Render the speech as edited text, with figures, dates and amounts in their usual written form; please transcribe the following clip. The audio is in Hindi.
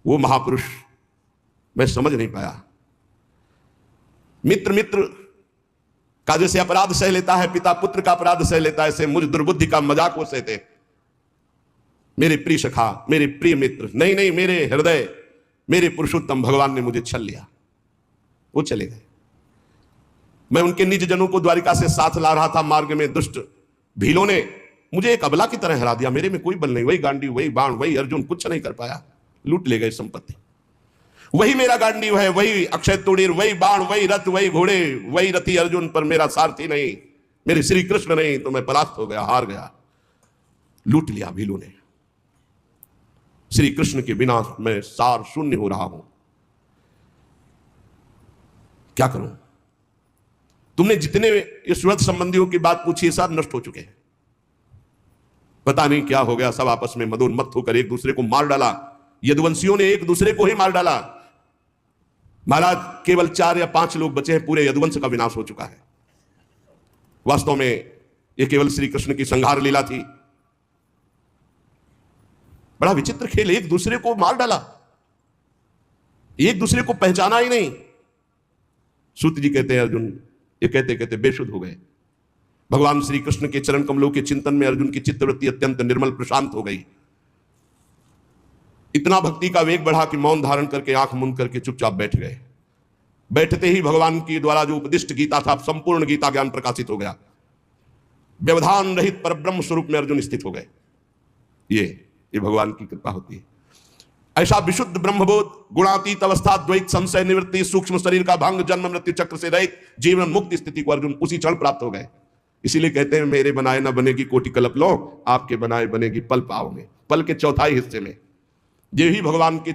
वो महापुरुष मैं समझ नहीं पाया। मित्र मित्र का जैसे अपराध सह लेता है, पिता पुत्र का अपराध सह लेता है, ऐसे मुझ दुर्बुद्धि का मजाक वो सहते। मेरे प्रिय सखा, मेरे प्रिय मित्र, नहीं नहीं, मेरे हृदय, मेरे पुरुषोत्तम भगवान ने मुझे छल लिया। वो चले गए। मैं उनके निज जनों को द्वारिका से साथ ला रहा था। मार्ग में दुष्ट भीलों ने मुझे एक अबला की तरह हरा दिया। मेरे में कोई बल नहीं, वही गांडी, वही बाण, वही अर्जुन, कुछ नहीं कर पाया। लूट ले गए संपत्ति। वही मेरा गांडीव है, वही अक्षय तुड़ीर, वही बाण, वही रथ, वही घोड़े, वही रथी अर्जुन, पर मेरा सारथी नहीं, मेरे श्री कृष्ण नहीं। तो मैं परास्त हो गया, हार गया। लूट लिया भीलों ने। श्री कृष्ण के बिना मैं सार शून्य हो रहा हूं। क्या करूं? तुमने जितने इस व्रत संबंधियों की बात पूछी, सब नष्ट हो चुके हैं। पता नहीं क्या हो गया, सब आपस में मदोन्मत्त होकर एक दूसरे को मार डाला। यदुवंशियों ने एक दूसरे को ही मार डाला। महाराज, केवल 4 या 5 लोग बचे हैं, पूरे यदुवंश का विनाश हो चुका है। वास्तव में यह केवल श्री कृष्ण की संहार लीला थी। बड़ा विचित्र खेल, एक दूसरे को मार डाला, एक दूसरे को पहचाना ही नहीं। सूत जी कहते हैं, अर्जुन ये कहते कहते बेशुद्ध हो गए। भगवान श्री कृष्ण के चरण कमलों के चिंतन में अर्जुन की चित्तवृत्ति अत्यंत निर्मल प्रशांत हो गई। इतना भक्ति का वेग बढ़ा कि मौन धारण करके आंख मूंद करके चुपचाप बैठ गए। बैठते ही भगवान की द्वारा जो उपदिष्ट गीता था, संपूर्ण गीता ज्ञान प्रकाशित हो गया। व्यवधान रहित परब्रह्म स्वरूप में अर्जुन स्थित हो गए। ये भगवान की कृपा होती है। ऐसा विशुद्ध ब्रह्मबोध, गुणातीत अवस्था, द्वैत संशय निवृत्ति, सूक्ष्म शरीर का भंग, जन्म मृत्यु चक्र से रहित जीवन मुक्त स्थिति को अर्जुन उसी क्षण प्राप्त हो गए। इसीलिए कहते हैं, मेरे बनाए न बनेगी कोटि कल्प लो, आपके बनाए बनेगी पल पाव में। पल के चौथाई हिस्से में ये ही भगवान के